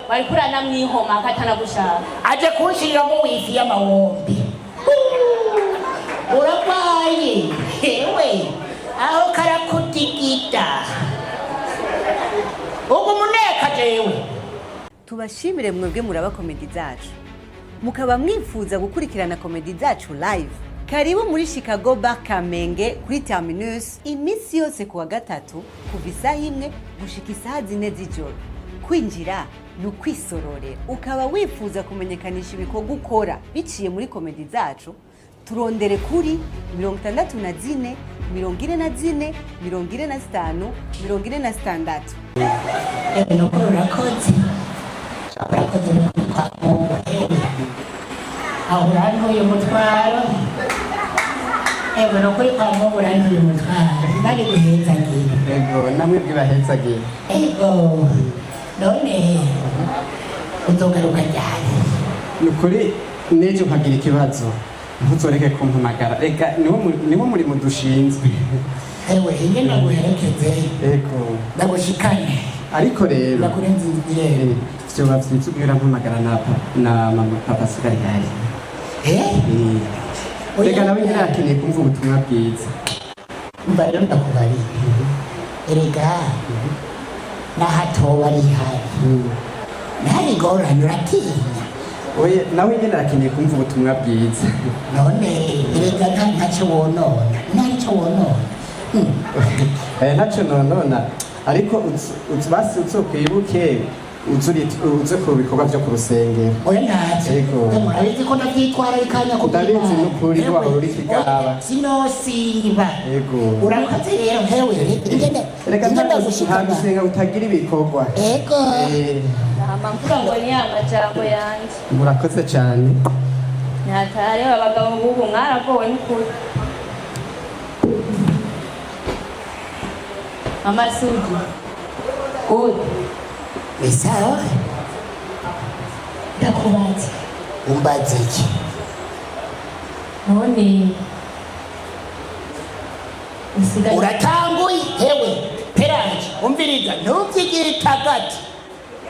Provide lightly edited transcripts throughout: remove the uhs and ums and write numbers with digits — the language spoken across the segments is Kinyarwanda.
walikurana mwihoma akatana gushaka aje kunshyiriramo wifi y'amawombi urarwaye hewe aho karakutigita ubu muneka jewe. Tubashimire mwebwe muraba komedi zacu mukaba mwifuza gukurikirana komedi zacu live. Karibu muri Chicago Bar Kamenge kuri Terminus iminsi yose kuwa gatatu kuva isaha 1 gushika isaha 4 z'ijoro. Kwinjira n'ukwisororera. Ukaba wifuza kumenyekanisha ibikorwa ukora biciye muri komedi zacu, turondere kuri 64 44 45 46. Nuko urakoze kwa Mungu ahura n'uyu mutwaro nukuri kwa Mungu uri n'uyu mutwaro bari guhetsagira ego namwe bwahetsagira ego none uzogaruka ryari nukuri nejo nkagira ikibazo ntuzoreke kumpamagara reka niwo muri mudushinzwe ewe inge naguherekeze ego ndagushikane ariko rero ndakurenza inzira vyoba vyiza ubwira mpamagara na mama papa sigari hari reka nawe nyine akeneye kumva ubutumwa bwiza mba rero ndakubariye erega n'ahatoba ari hari ntari ngorane uratinya oye nawe nyine akeneye kumva ubutumwa bwiza none erega ntacyo wonona ntacyo wonona ntacyo nonona ariko basi uzokwibuke uze ku bikorwa byo ku rusengero oya ntacyo murabizi ko ndabyitwara ikanya ku ndabizi n'ukuri ko wahora uri kigaba sinosiba ego urakoze rero hewe reka ntagusenga utagira ibikorwa ego mvuga ngo ni amajambo yanjye murakoze cyane nyatare abagabo bubu mwaragowe n'ukuri amasugi uri Sawa ndakubaza umbaza iki none usigaye uratanguye hewe peraje umviriza ntubyigitagati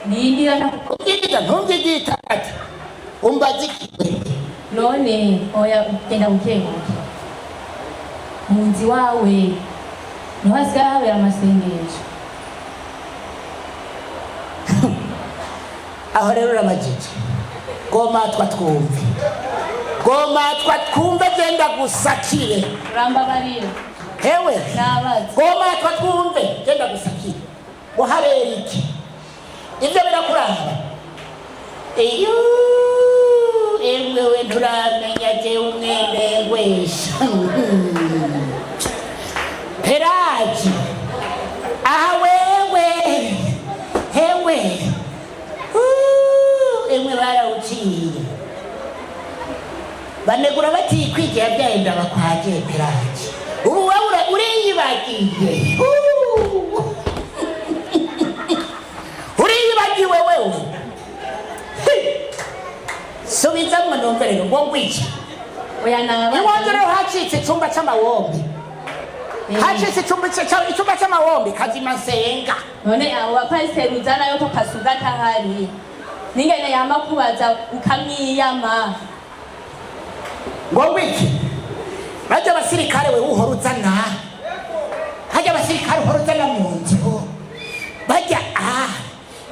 nindi umviriza ntubyigitagati umbaza iki none oya genda ukenguke munzi wawe niho hasigaye habera amasengesho aho rero urabajije goma twumve genda gusakire urambabarira hewe nabaza goma twumve genda gusakire uharera iki ibyo birakuranga iyo emwewe nturamenya je umwende wesha peraji aha wewe hewe emwe barawuciye banegura batikwigira byahenda bakwaje peraji ubu wowe uriyibagiye uriyibagiwe wewe subizamwe nomberero ngo ngwiki oya nabaza iwanze rero hacitse icyumba cy'amawombi hacitse icyumba cy'amawombi kazima nsenga none abo bapasiteri uzana yo pakasuga tahari ningene yama kubaza ukamwiyama ngo ngwiki bajya abasirikare we uhora uzana hajya abasirikare uhora uzana mu nzu bajya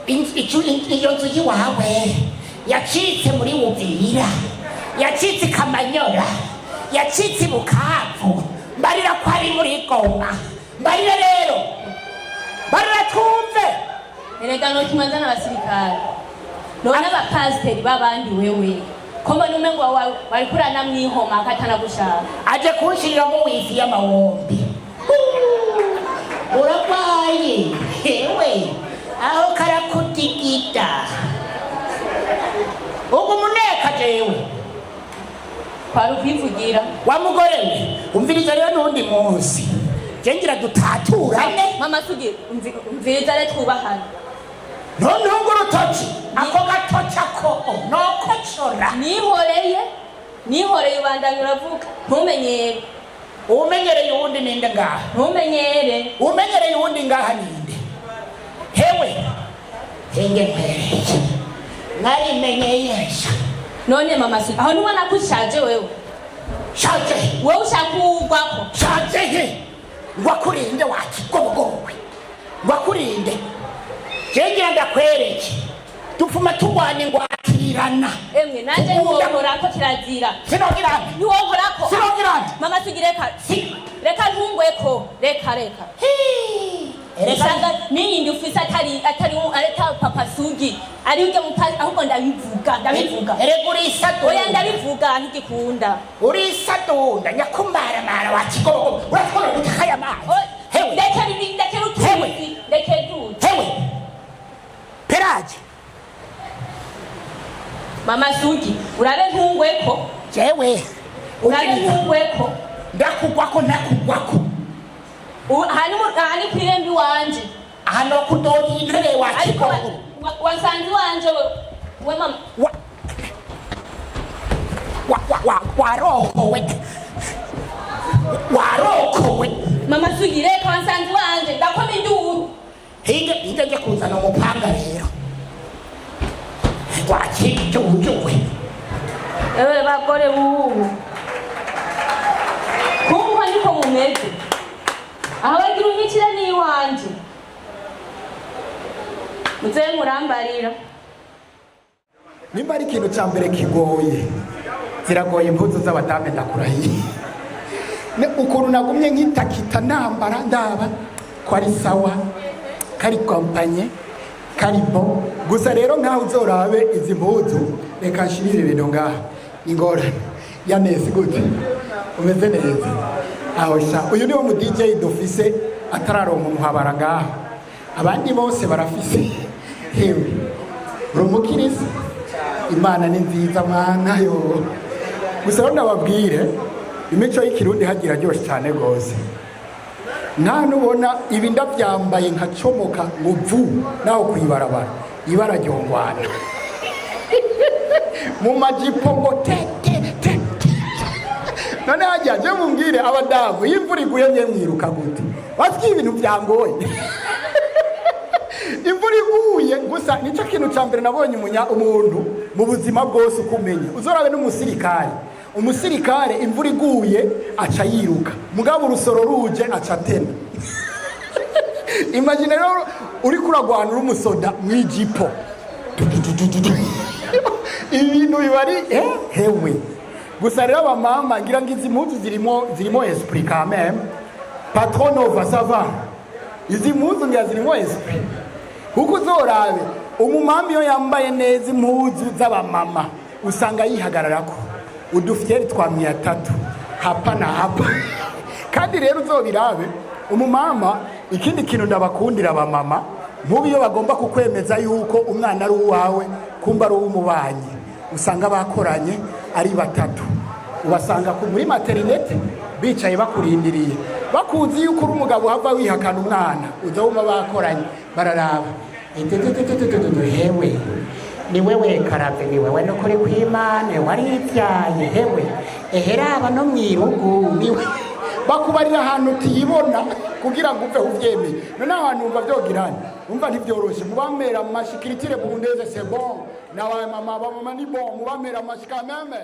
iyo nzu y'iwawe yacitse muri Uvira yacitse Kamanyora yacitse Bukavu mbarira ko ari muri Goma mbarira rero barira twumve erega no kimanza n'abasirikare none abapasiteri babandi wewe koma nume ngo walikurana mwihoma akatana gushaka aje kunshyiriramo wifi y'amawombi urarwaye hewe aho karakutigita ubu muneka jewe kwari ukwivugira wa mugore we umviriza rero n'undi munsi jengira dutaturane mama sugi umviriza re twubahana none ngo urutoki ako gatoki ako nokocora nihoreye ubandanya uravuga ntumenyere umenyereye uwundi ninde ngaha umenyereye uwundi ngaha ninde hewe henge mpereye narimenyeye none mama Sugi aho nubona ko ushaje wewe shaje wewe ushaka ugwako shaje he ngwakurinde wakigogowe ngwakurinde jengera ndakwereke dupfuma tugwane ngwatirana emwe nanje ntiwohorako kirazira sinogirane ntiwohorako sinogirane mama Sugi reka ntungweko reka Erega niyindi ufise atari papa Sugi ari uje mupasi ahubwo ndabivuga erega uri isado oya ndabivuga ntigikunda uri isado nyakumara mara wakigogo urakora gutakaya mazi hewe ndeke rutuzi ndeke duze hewe peraje mama Sugi urabe ntungweko jewe urabe ntungweko ndakugwako hani kwirembi wanje hano kudodi intebe wakigogo wasanzi wanje we mama warokowe mama Sugi reka wasanzi wanje ndakoma induru hinge nje kuzana umupanga rero wakijujuwe ewe bagore bubu kumva niko mumeze aho bagira umwikira n'iwanje muze murambarira nimba ari ikintu cya mbere kigoye ziragoye impuzu z'abadame ndakurahiye ukuntu nagumye nkitakita nambara ndaba ko ari sawa kari kompanye kari bo gusa rero nkaho uzorabe izi mpuzu reka nshirire ibintu ngaha ingorane ya nezi gute umeze neza aho sha uyu niwo mu DJ dufise atararonka umuhabara ngaha abandi bose barafise hewe rumukiriza imana ni nziza mwana yo gusa rero nababwire imico y'ikirundi hagira ryoshe cyane gose nta nubona ibi ndabyambaye nkacomoka ngo vu naho kwibarabara ibara ryongwana mu majipo ngo te none hajya je mumbwire abadamu imvura iguye mwe mwiruka gute bafite ibintu byangoye imvura iguye gusa nicyo kintu cya mbere nabonye umuntu mu buzima bwose ukumenya uzorabe umusirikare imvura iguye aca yiruka mugabo urusoro ruje aca atena imagine rero uri kuragwanura umusoda mwijipo ibintu bibari hewe gusa rero abamama ngira ngo izi mpuzu zirimo esprit quand même patron nova sava izi mpuzu ngira zirimo esprit kuko uzorabe umumama iyo yambaye neza impuzu z'abamama usanga yihagararako udufyeri twa 300 hapa na hapa kandi rero uzobirabe umumama ikindi kintu ndabakundira abamama mubi iyo bagomba kukwemeza yuko umwana ari uwawe kumba ari uw'umubanyi usanga bakoranye ari batatu ubasanga muri materinete bicaye bakurindiriye bakunzi yuko uri umugabo hava wihakana umwana uzawuma bakoranye bararaba hewe ni wewe karave ni wewe no kuri kwimane wari ivyaye hewe eheraba no mwirugu niwe bakubarira ahantu tiyibona kugira ngo uve uvyemeye none ahantu umva vyogirana umva ntivyoroshe mubamera amashikiritire bundeze c'est bon na wa mama ni bon mubamera amashika meme